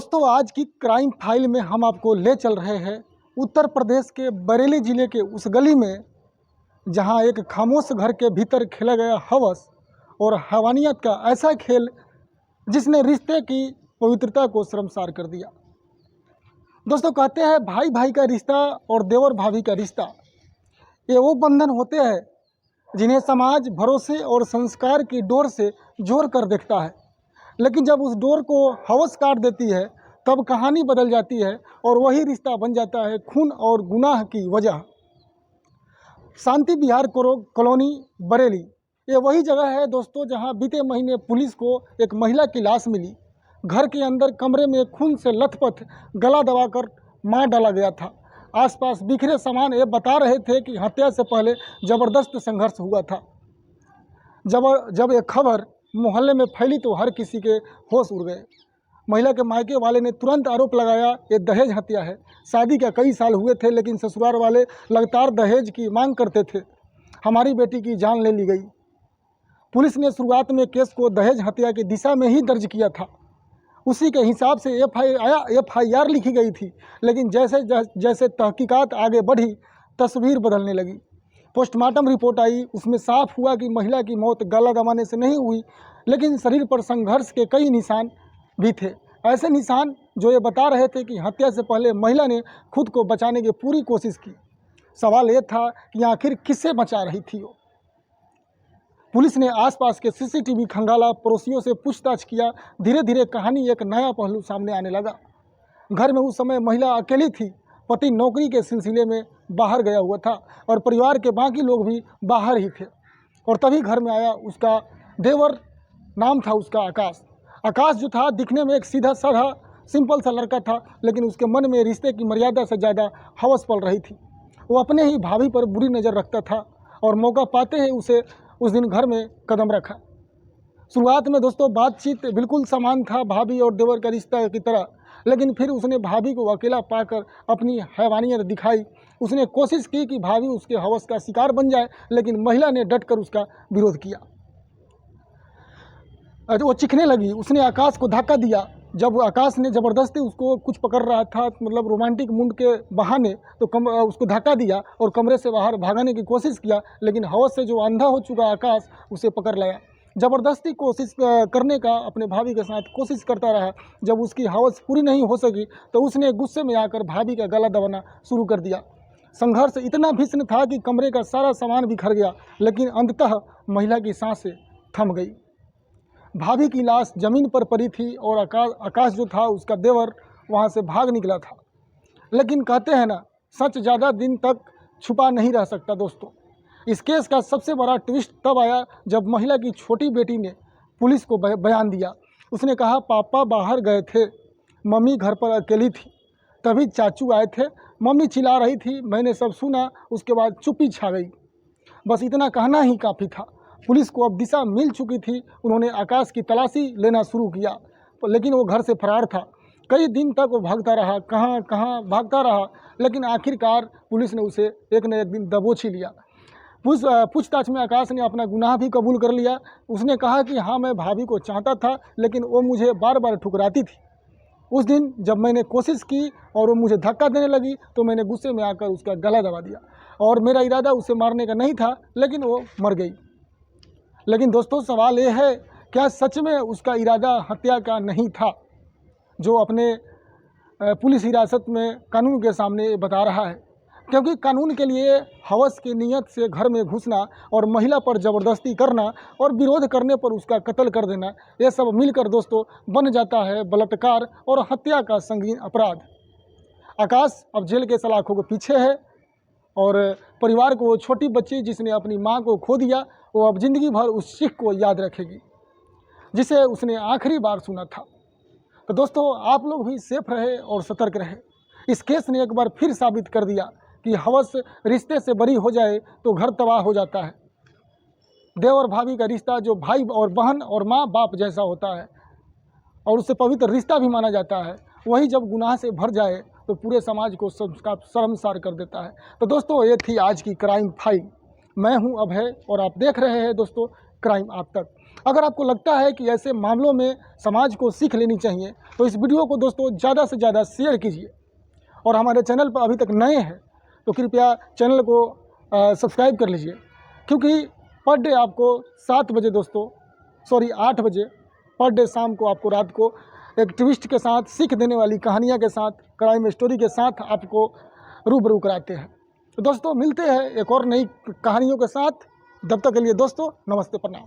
दोस्तों आज की क्राइम फाइल में हम आपको ले चल रहे हैं उत्तर प्रदेश के बरेली ज़िले के उस गली में जहां एक खामोश घर के भीतर खेला गया हवस और हैवानियत का ऐसा खेल जिसने रिश्ते की पवित्रता को शर्मसार कर दिया। दोस्तों कहते हैं भाई भाई का रिश्ता और देवर भाभी का रिश्ता ये वो बंधन होते हैं जिन्हें समाज भरोसे और संस्कार की डोर से जोड़ कर देखता है, लेकिन जब उस डोर को हवस काट देती है तब कहानी बदल जाती है और वही रिश्ता बन जाता है खून और गुनाह की वजह। शांति विहार कॉलोनी बरेली ये वही जगह है दोस्तों जहां बीते महीने पुलिस को एक महिला की लाश मिली। घर के अंदर कमरे में खून से लथपथ गला दबाकर मार डाला गया था। आसपास बिखरे सामान ये बता रहे थे कि हत्या से पहले ज़बरदस्त संघर्ष हुआ था। जब ये खबर मोहल्ले में फैली तो हर किसी के होश उड़ गए। महिला के मायके वाले ने तुरंत आरोप लगाया ये दहेज हत्या है। शादी का कई साल हुए थे लेकिन ससुराल वाले लगातार दहेज की मांग करते थे। हमारी बेटी की जान ले ली गई। पुलिस ने शुरुआत में केस को दहेज हत्या की दिशा में ही दर्ज किया था। उसी के हिसाब से एफआईआर लिखी गई थी, लेकिन जैसे जैसे तहकीकात आगे बढ़ी तस्वीर बदलने लगी। पोस्टमार्टम रिपोर्ट आई, उसमें साफ हुआ कि महिला की मौत गला दबाने से नहीं हुई, लेकिन शरीर पर संघर्ष के कई निशान भी थे। ऐसे निशान जो ये बता रहे थे कि हत्या से पहले महिला ने खुद को बचाने की पूरी कोशिश की। सवाल ये था कि आखिर किससे बचा रही थी वो। पुलिस ने आसपास के सीसीटीवी खंगाला, पड़ोसियों से पूछताछ किया। धीरे धीरे कहानी एक नया पहलू सामने आने लगा। घर में उस समय महिला अकेली थी। पति नौकरी के सिलसिले में बाहर गया हुआ था और परिवार के बाकी लोग भी बाहर ही थे। और तभी घर में आया उसका देवर, नाम था उसका आकाश। आकाश जो था दिखने में एक सीधा साधा सिंपल सा लड़का था, लेकिन उसके मन में रिश्ते की मर्यादा से ज़्यादा हवस पल रही थी। वो अपने ही भाभी पर बुरी नज़र रखता था और मौका पाते ही उसे उस दिन घर में कदम रखा। शुरुआत में दोस्तों बातचीत बिल्कुल समान था भाभी और देवर का रिश्ता की तरह, लेकिन फिर उसने भाभी को अकेला पाकर अपनी हैवानियत दिखाई। उसने कोशिश की कि भाभी उसके हवस का शिकार बन जाए, लेकिन महिला ने डटकर उसका विरोध किया। वो चीखने लगी। उसने आकाश को धक्का दिया। जब आकाश ने ज़बरदस्ती उसको कुछ पकड़ रहा था, मतलब रोमांटिक मूड के बहाने, तो उसको धक्का दिया और कमरे से बाहर भागने की कोशिश किया, लेकिन हवस से जो अंधा हो चुका आकाश उसे पकड़ लाया। ज़बरदस्ती कोशिश करने का अपने भाभी के साथ कोशिश करता रहा। जब उसकी हवस पूरी नहीं हो सकी तो उसने गुस्से में आकर भाभी का गला दबाना शुरू कर दिया। संघर्ष इतना भीषण था कि कमरे का सारा सामान बिखर गया, लेकिन अंततः महिला की सांसें थम गई। भाभी की लाश जमीन पर पड़ी थी और आकाश जो था उसका देवर वहाँ से भाग निकला था। लेकिन कहते हैं ना, सच ज़्यादा दिन तक छुपा नहीं रह सकता। दोस्तों इस केस का सबसे बड़ा ट्विस्ट तब आया जब महिला की छोटी बेटी ने पुलिस को बयान दिया। उसने कहा पापा बाहर गए थे, मम्मी घर पर अकेली थी, तभी चाचू आए थे, मम्मी चिल्ला रही थी, मैंने सब सुना, उसके बाद चुप्पी छा गई। बस इतना कहना ही काफ़ी था। पुलिस को अब दिशा मिल चुकी थी। उन्होंने आकाश की तलाशी लेना शुरू किया, लेकिन वो घर से फरार था। कई दिन तक वो भागता रहा, कहाँ कहाँ भागता रहा, लेकिन आखिरकार पुलिस ने उसे एक न एक दिन दबोच ही लिया। पूछताछ में आकाश ने अपना गुनाह भी कबूल कर लिया। उसने कहा कि हाँ, मैं भाभी को चाहता था, लेकिन वो मुझे बार बार ठुकराती थी। उस दिन जब मैंने कोशिश की और वो मुझे धक्का देने लगी तो मैंने गुस्से में आकर उसका गला दबा दिया और मेरा इरादा उसे मारने का नहीं था, लेकिन वो मर गई। लेकिन दोस्तों सवाल ये है, क्या सच में उसका इरादा हत्या का नहीं था जो अपने पुलिस हिरासत में कानून के सामने बता रहा है? क्योंकि कानून के लिए हवस की नीयत से घर में घुसना और महिला पर ज़बरदस्ती करना और विरोध करने पर उसका कत्ल कर देना, ये सब मिलकर दोस्तों बन जाता है बलात्कार और हत्या का संगीन अपराध। आकाश अब जेल के सलाखों के पीछे है और परिवार को वो छोटी बच्ची जिसने अपनी माँ को खो दिया, वो अब ज़िंदगी भर उस सीख को याद रखेगी जिसे उसने आखिरी बार सुना था। तो दोस्तों आप लोग भी सेफ रहे और सतर्क रहे। इस केस ने एक बार फिर साबित कर दिया कि हवस रिश्ते से बरी हो जाए तो घर तबाह हो जाता है। देवर भाभी का रिश्ता जो भाई और बहन और माँ बाप जैसा होता है और उससे पवित्र रिश्ता भी माना जाता है, वही जब गुनाह से भर जाए तो पूरे समाज को शर्मसार कर देता है। तो दोस्तों ये थी आज की क्राइम फाइल। मैं हूं अभय और आप देख रहे हैं दोस्तों क्राइम आप तक। अगर आपको लगता है कि ऐसे मामलों में समाज को सीख लेनी चाहिए तो इस वीडियो को दोस्तों ज़्यादा से ज़्यादा शेयर कीजिए। और हमारे चैनल पर अभी तक नए हैं तो कृपया चैनल को सब्सक्राइब कर लीजिए, क्योंकि पर डे आपको 7 बजे 8 बजे पर डे शाम को आपको रात को एक ट्विस्ट के साथ, सीख देने वाली कहानियाँ के साथ, क्राइम स्टोरी के साथ आपको रूबरू कराते हैं। तो दोस्तों मिलते हैं एक और नई कहानियों के साथ। तब तक के लिए दोस्तों नमस्ते, प्रणाम।